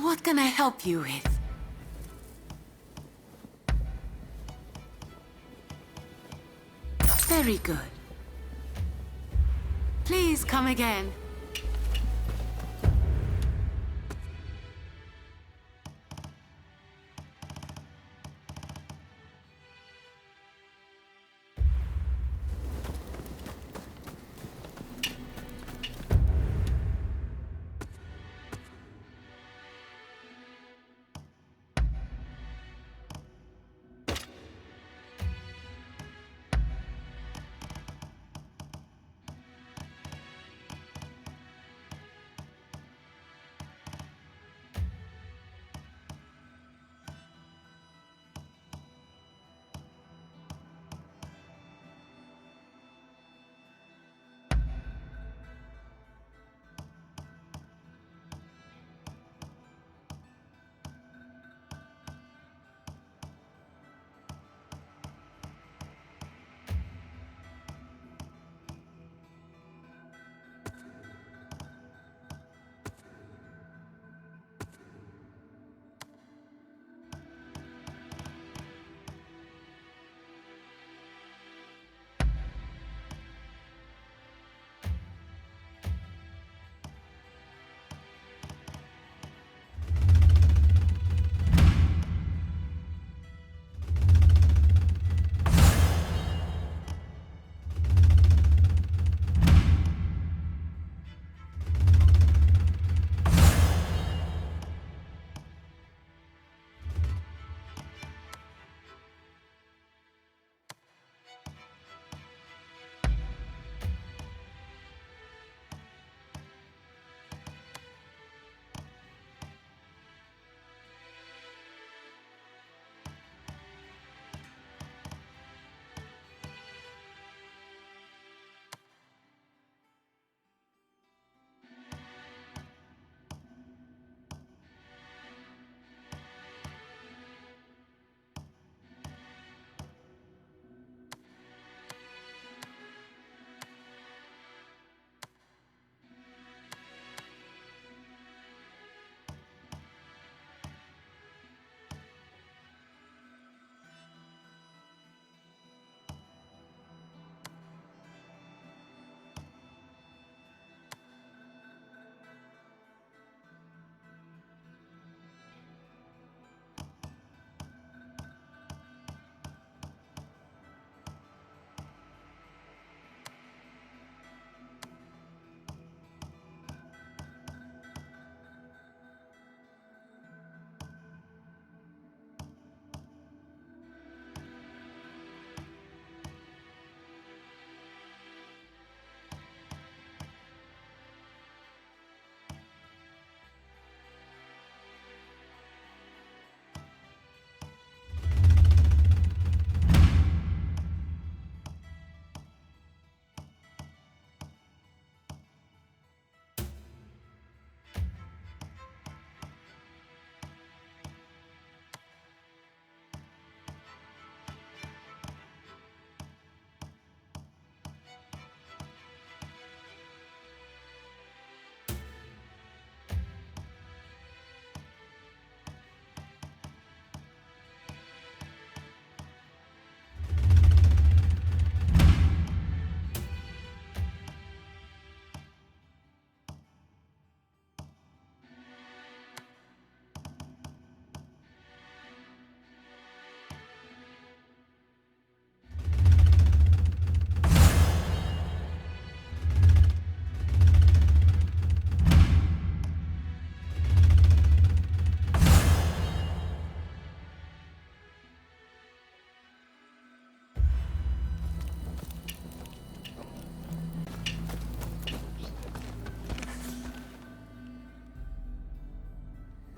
What can I help you with? Very good. Please come again.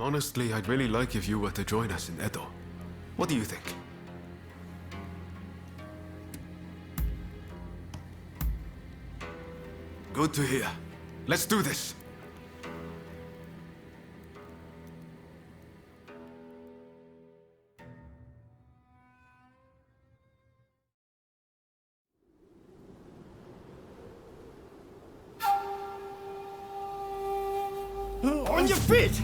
Honestly, I'd really like if you were to join us in Edo. What do you think? Good to hear. Let's do this! On your feet!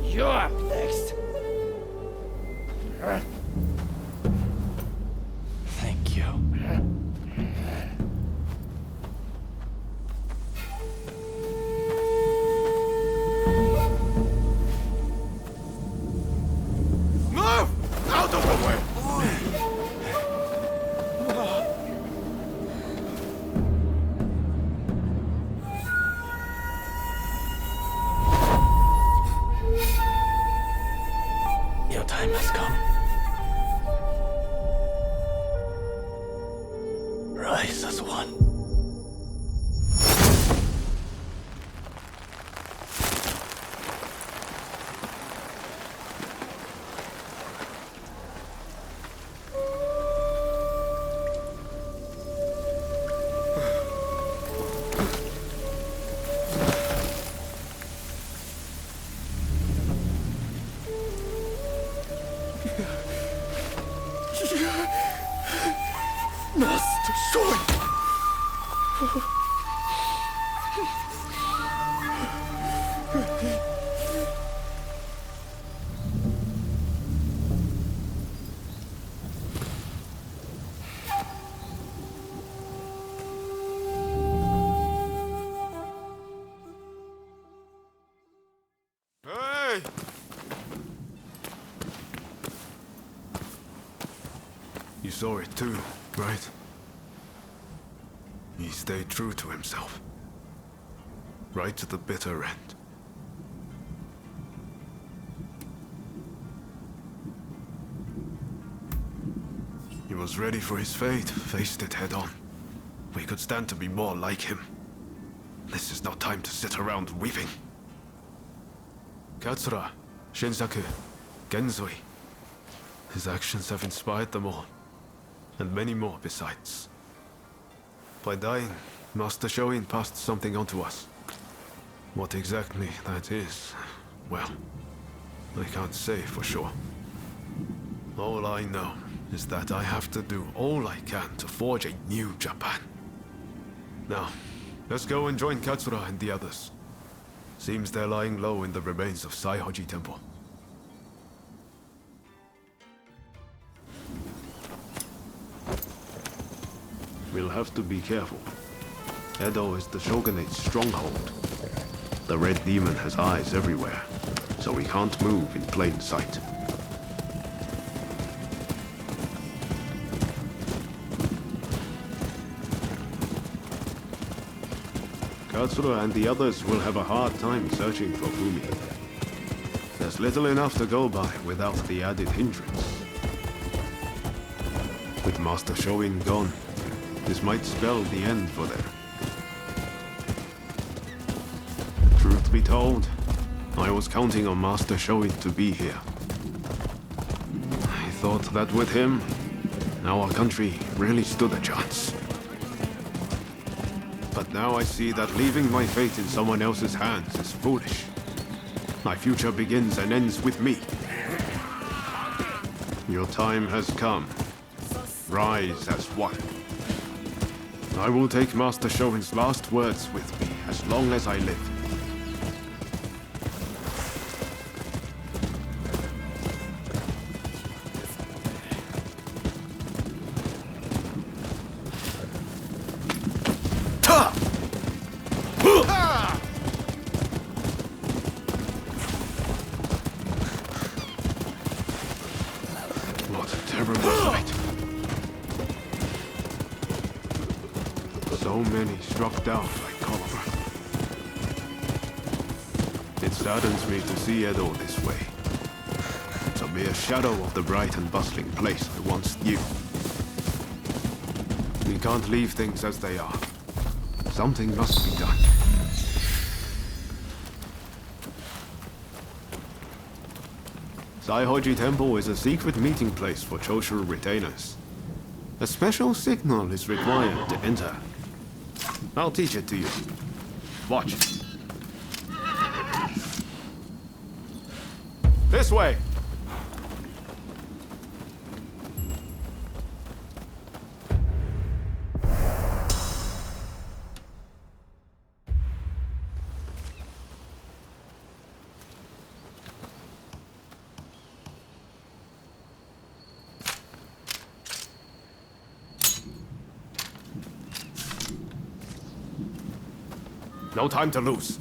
You're up next. Thank you. Move! Out of the way! Your time has come. Rise as one. Master Sword! Hey! You saw it too, right? He stayed true to himself. Right to the bitter end. He was ready for his fate, faced it head on. We could stand to be more like him. This is not time to sit around weeping. Katsura, Shinsaku, Genzui. His actions have inspired them all, and many more besides. By dying, Master Shoin passed something on to us. What exactly that is, well, I can't say for sure. All I know is that I have to do all I can to forge a new Japan. Now, let's go and join Katsura and the others. Seems they're lying low in the remains of Saihoji Temple. We'll have to be careful. Edo is the shogunate's stronghold. The Red Demon has eyes everywhere, so we can't move in plain sight. Katsura and the others will have a hard time searching for Fumi. There's little enough to go by without the added hindrance. With Master Shoin gone, this might spell the end for them. Truth be told, I was counting on Master Shoin to be here. I thought that with him, our country really stood a chance. But now I see that leaving my fate in someone else's hands is foolish. My future begins and ends with me. Your time has come. Rise as one. I will take Master Shoin's last words with me as long as I live. What a terrible sight. So many struck down by cholera. It saddens me to see Edo this way. It's a mere shadow of the bright and bustling place I once knew. We can't leave things as they are. Something must be done. Saihoji Temple is a secret meeting place for Choshu retainers. A special signal is required to enter. I'll teach it to you. Watch. This way! No time to lose.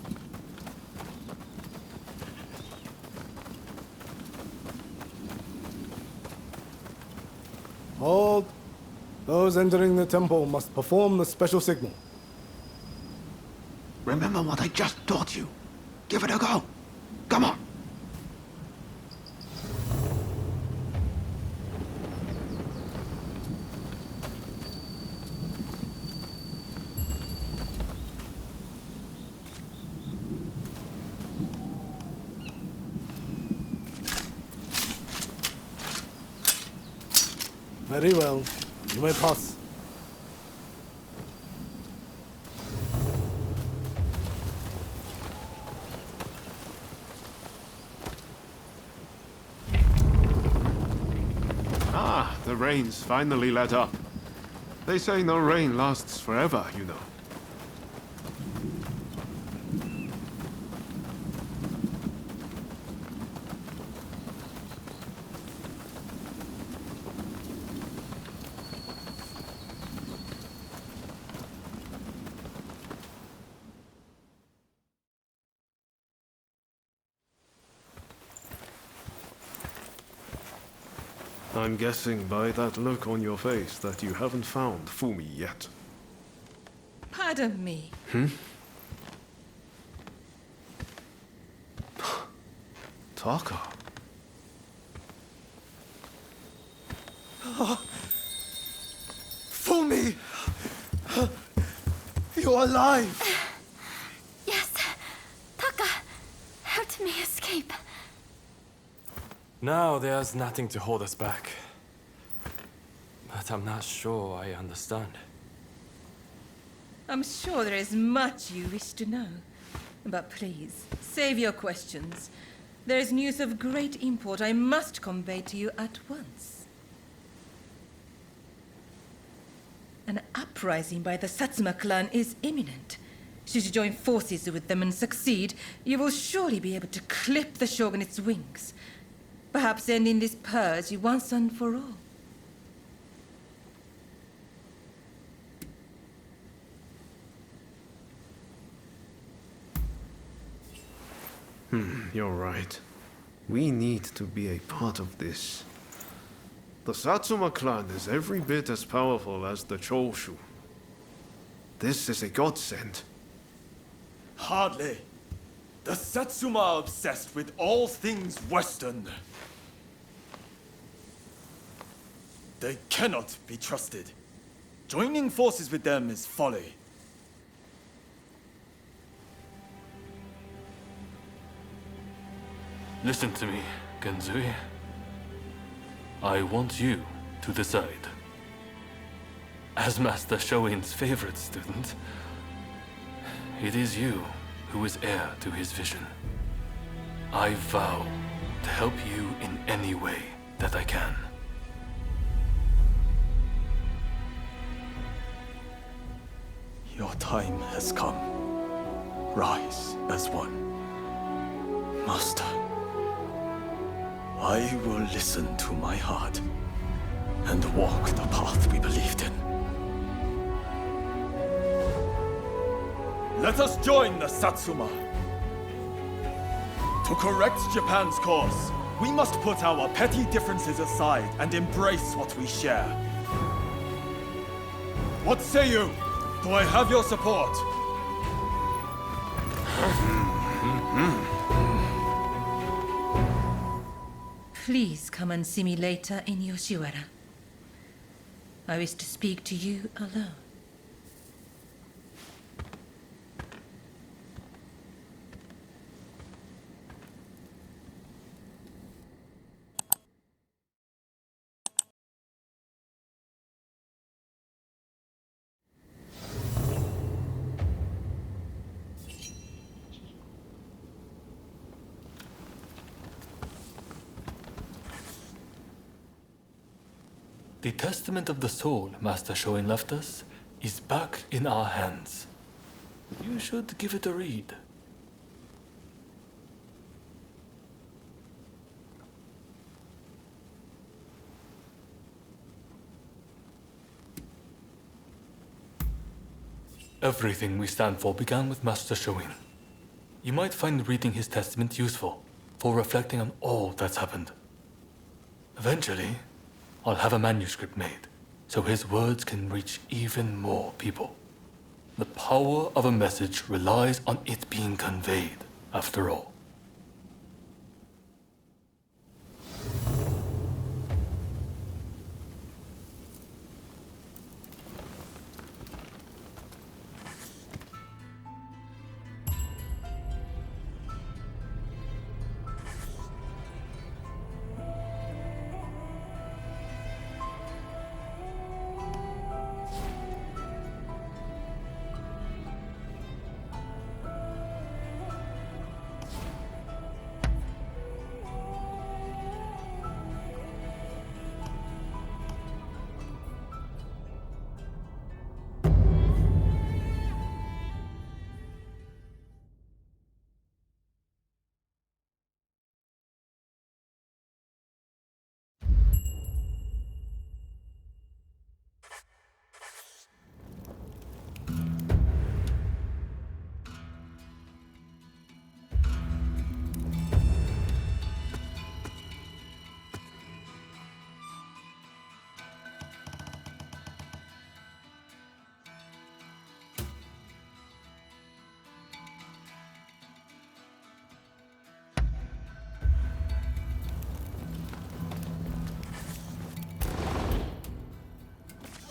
Hold. Those entering the temple must perform the special signal. Remember what I just taught you. Give it a go. Come on. Very well. You may pass. Ah, the rain's finally let up. They say no rain lasts forever, you know. I'm guessing by that look on your face that you haven't found Fumi yet. Pardon me. Taka. Fumi! You're alive! Yes. Taka helped me escape. Now there's nothing to hold us back. But I'm not sure I understand. I'm sure there is much you wish to know. But please, save your questions. There is news of great import I must convey to you at once. An uprising by the Satsuma clan is imminent. Should you join forces with them and succeed, you will surely be able to clip the shogunate's wings. Perhaps ending this purge once and for all. You're right. We need to be a part of this. The Satsuma clan is every bit as powerful as the Choshu. This is a godsend. Hardly. The Satsuma are obsessed with all things Western. They cannot be trusted. Joining forces with them is folly. Listen to me, Genzui. I want you to decide. As Master Shoin's favorite student, it is you who is heir to his vision. I vow to help you in any way that I can. Your time has come. Rise as one. Master, I will listen to my heart and walk the path we believed in. Let us join the Satsuma. To correct Japan's course, we must put our petty differences aside and embrace what we share. What say you? Do I have your support? Please come and see me later in Yoshiwara. I wish to speak to you alone. The testament of the soul Master Shoin left us is back in our hands. You should give it a read. Everything we stand for began with Master Shoin. You might find reading his testament useful for reflecting on all that's happened. Eventually, I'll have a manuscript made so his words can reach even more people. The power of a message relies on it being conveyed, after all.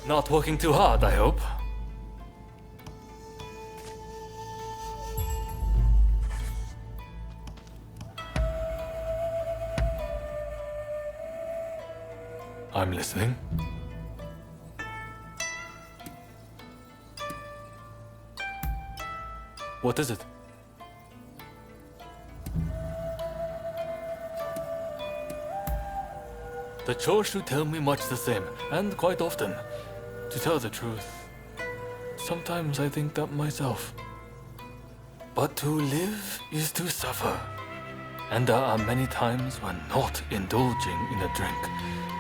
Not working too hard, I hope. I'm listening. What is it? The Choshu tell me much the same, and quite often. To tell the truth, sometimes I think that myself. But to live is to suffer. And there are many times when not indulging in a drink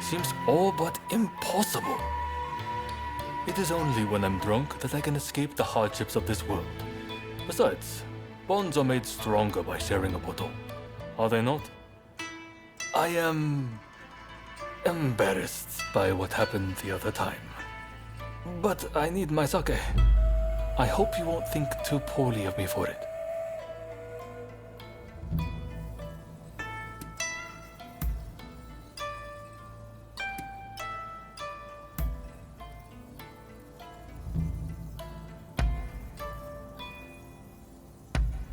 seems all but impossible. It is only when I'm drunk that I can escape the hardships of this world. Besides, bonds are made stronger by sharing a bottle, are they not? I am embarrassed by what happened the other time. But I need my sake. I hope you won't think too poorly of me for it.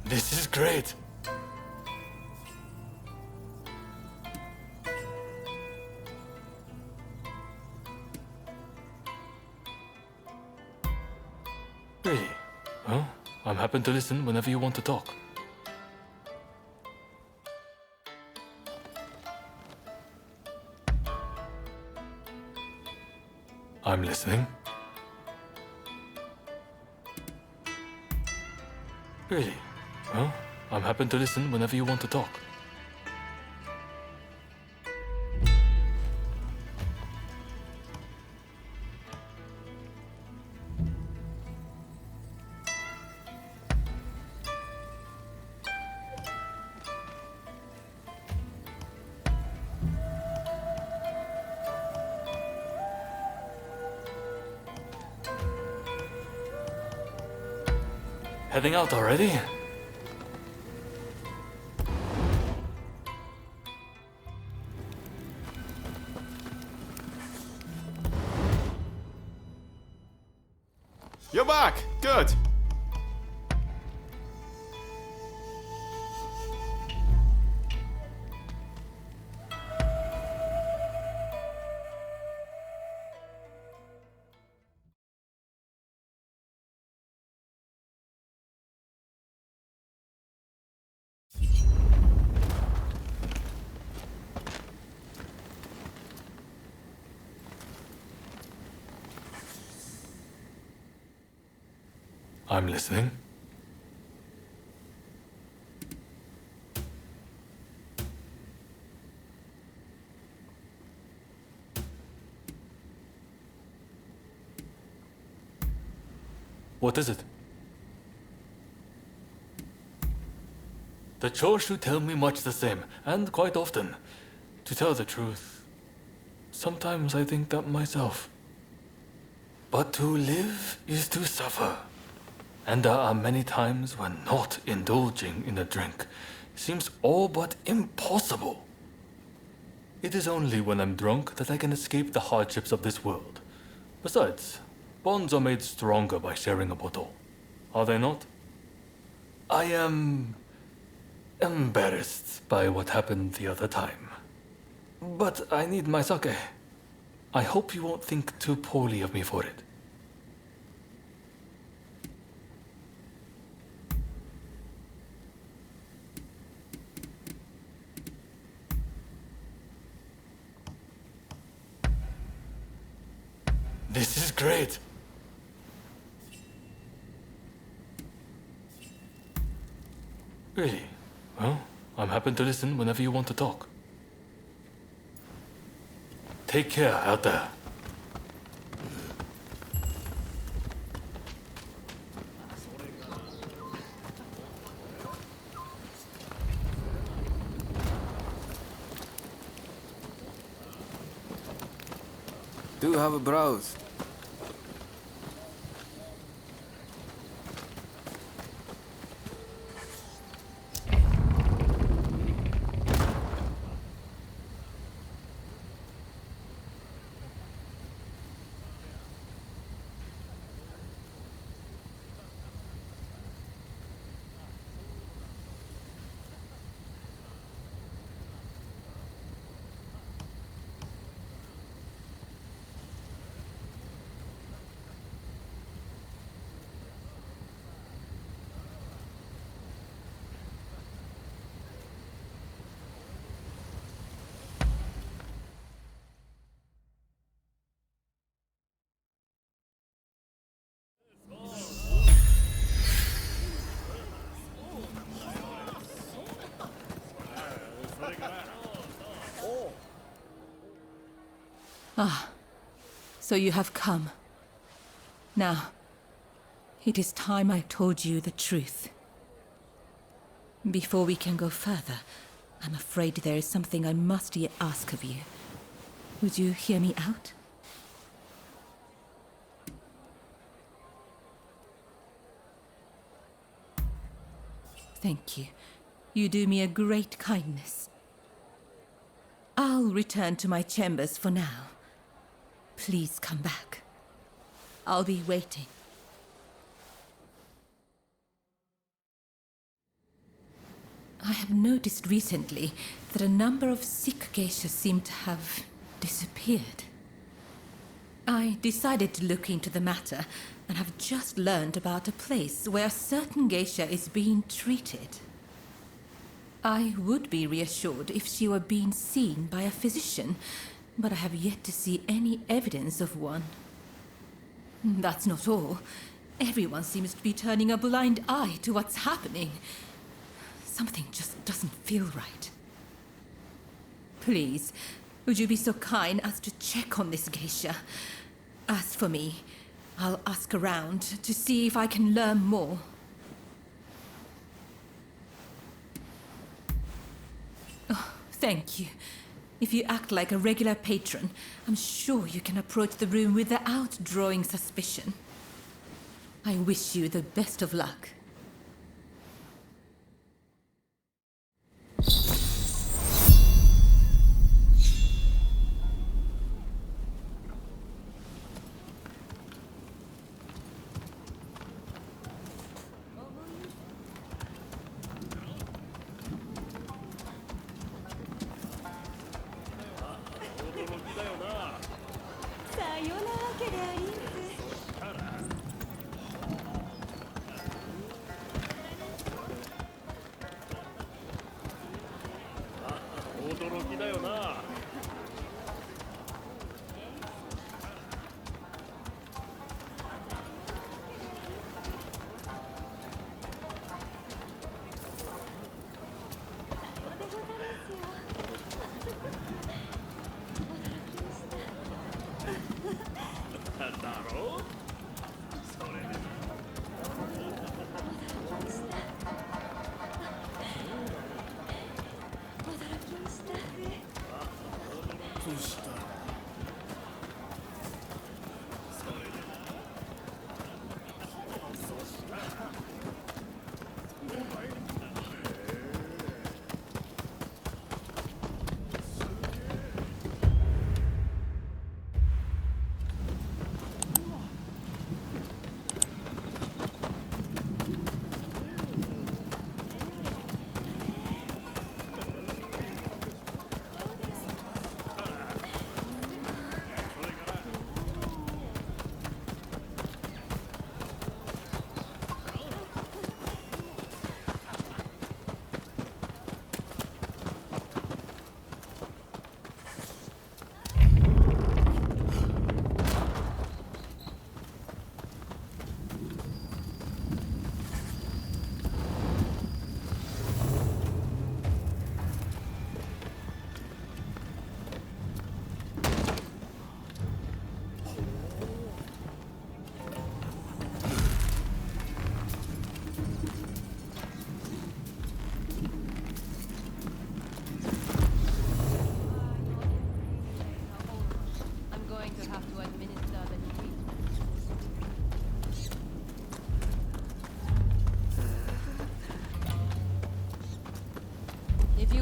This is great. Really? Well, I'm happy to listen whenever you want to talk. I'm listening. Really? Well, I'm happy to listen whenever you want to talk. Heading out already? You're back! Good! I'm listening. What is it? The Choshu tell me much the same, and quite often. To tell the truth, sometimes I think that myself. But to live is to suffer. And there are many times when not indulging in a drink seems all but impossible. It is only when I'm drunk that I can escape the hardships of this world. Besides, bonds are made stronger by sharing a bottle, are they not? I am embarrassed by what happened the other time. But I need my sake. I hope you won't think too poorly of me for it. This is great. Really? Well, I'm happy to listen whenever you want to talk. Take care out there. Do have a browse. Ah, so you have come. Now, it is time I told you the truth. Before we can go further, I'm afraid there is something I must yet ask of you. Would you hear me out? Thank you. You do me a great kindness. I'll return to my chambers for now. Please come back. I'll be waiting. I have noticed recently that a number of sick geishas seem to have disappeared. I decided to look into the matter and have just learned about a place where a certain geisha is being treated. I would be reassured if she were being seen by a physician, but I have yet to see any evidence of one. That's not all. Everyone seems to be turning a blind eye to what's happening. Something just doesn't feel right. Please, would you be so kind as to check on this geisha? As for me, I'll ask around to see if I can learn more. Oh, thank you. If you act like a regular patron, I'm sure you can approach the room without drawing suspicion. I wish you the best of luck.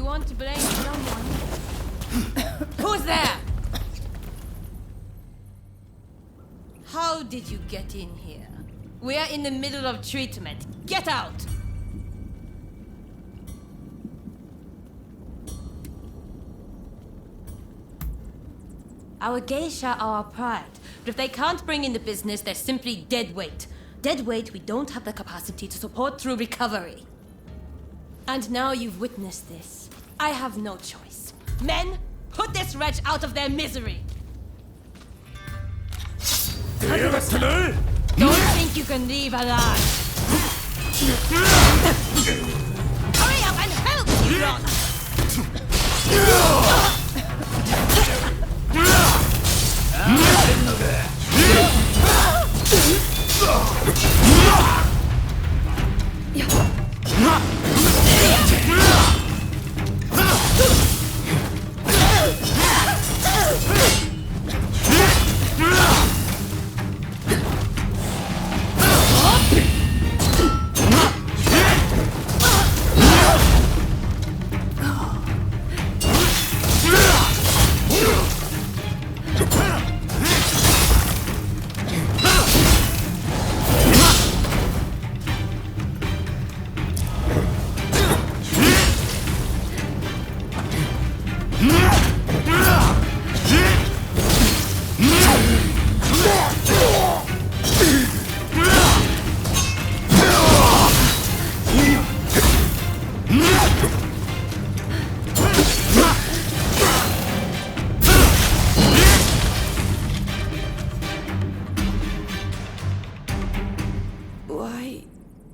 want to blame someone. Who's there? How did you get in here? We are in the middle of treatment. Get out! Our geisha are our pride, but if they can't bring in the business, they're simply dead weight. Dead weight we don't have the capacity to support through recovery. And now you've witnessed this. I have no choice. Men, put this wretch out of their misery! Don't think you can leave alive! Hurry up and help, you lot!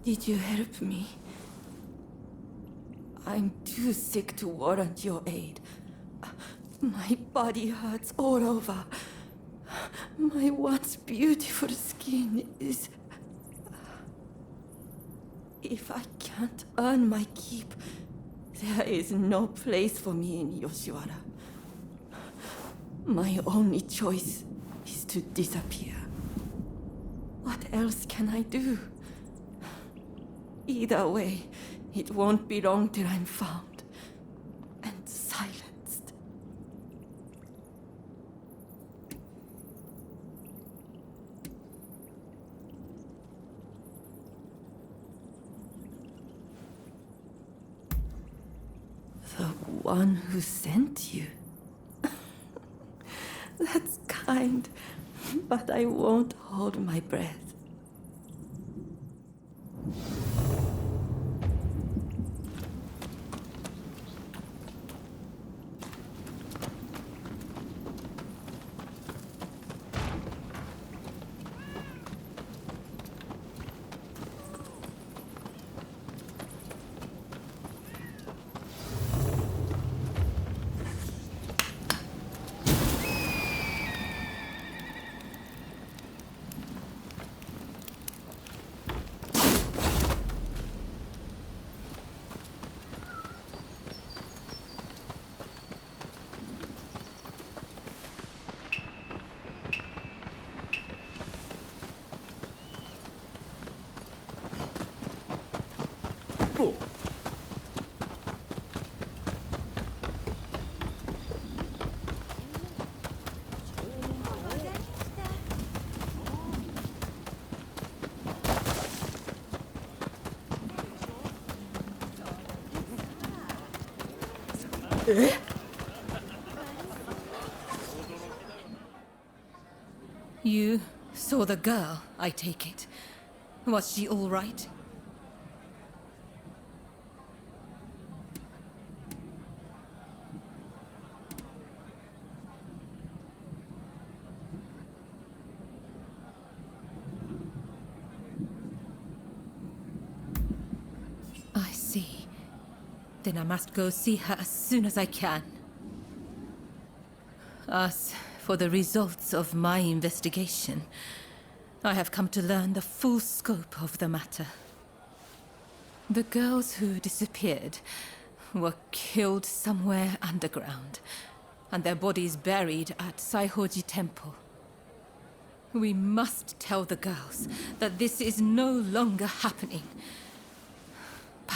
Did you help me? I'm too sick to warrant your aid. My body hurts all over. My once beautiful skin is... If I can't earn my keep, there is no place for me in Yoshiwara. My only choice is to disappear. What else can I do? Either way, it won't be long till I'm found and silenced. The one who sent you? That's kind, but I won't hold my breath. You saw the girl, I take it. Was she all right? I see. Then I must go see her as soon as I can. As for the results of my investigation, I have come to learn the full scope of the matter. The girls who disappeared were killed somewhere underground, and their bodies buried at Saihoji Temple. We must tell the girls that this is no longer happening.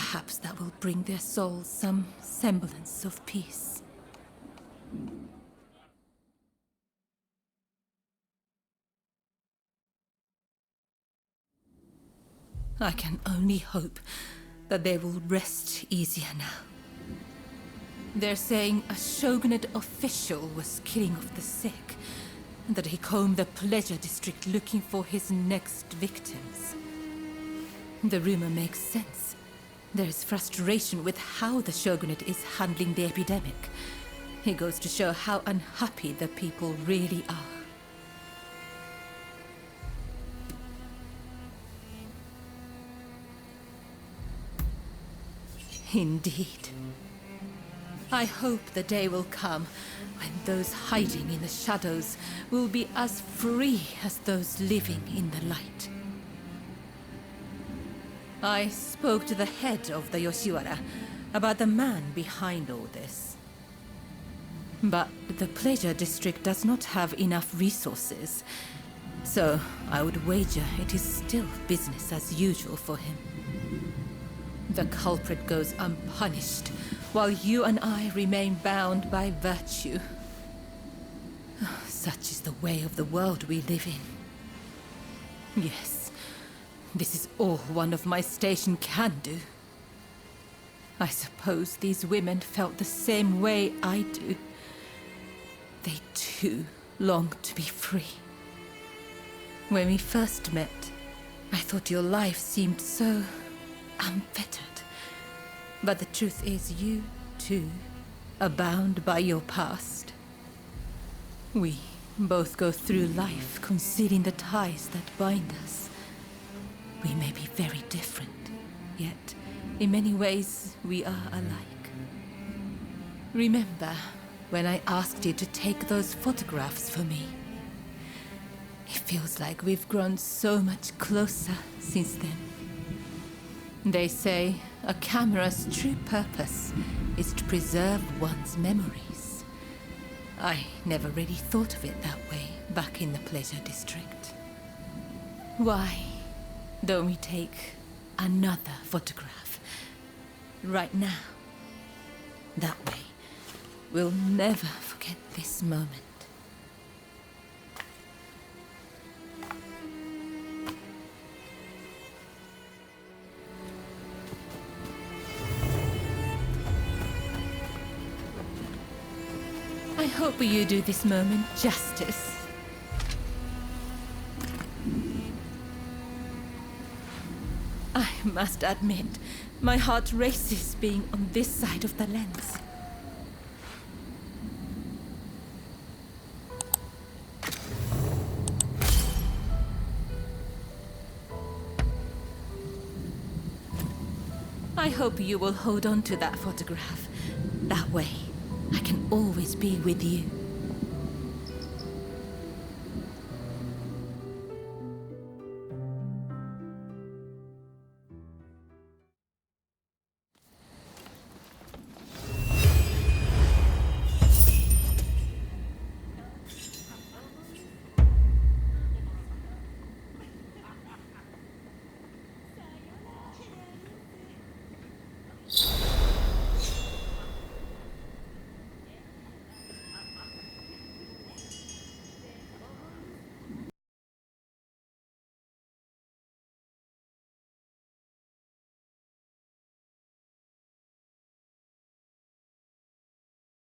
Perhaps that will bring their souls some semblance of peace. I can only hope that they will rest easier now. They're saying a shogunate official was killing off the sick, and that he combed the pleasure district looking for his next victims. The rumor makes sense. There is frustration with how the shogunate is handling the epidemic. It goes to show how unhappy the people really are. Indeed. I hope the day will come when those hiding in the shadows will be as free as those living in the light. I spoke to the head of the Yoshiwara about the man behind all this. But the pleasure district does not have enough resources, so I would wager it is still business as usual for him. The culprit goes unpunished, while you and I remain bound by virtue. Such is the way of the world we live in. Yes, this is all one of my station can do. I suppose these women felt the same way I do. They too long to be free. When we first met, I thought your life seemed so unfettered. But the truth is, you too are bound by your past. We both go through life concealing the ties that bind us. We may be very different, yet in many ways we are alike. Remember when I asked you to take those photographs for me? It feels like we've grown so much closer since then. They say a camera's true purpose is to preserve one's memories. I never really thought of it that way back in the pleasure district. Why don't we take another photograph right now? That way, we'll never forget this moment. I hope you do this moment justice. I must admit, my heart races being on this side of the lens. I hope you will hold on to that photograph. That way, I can always be with you.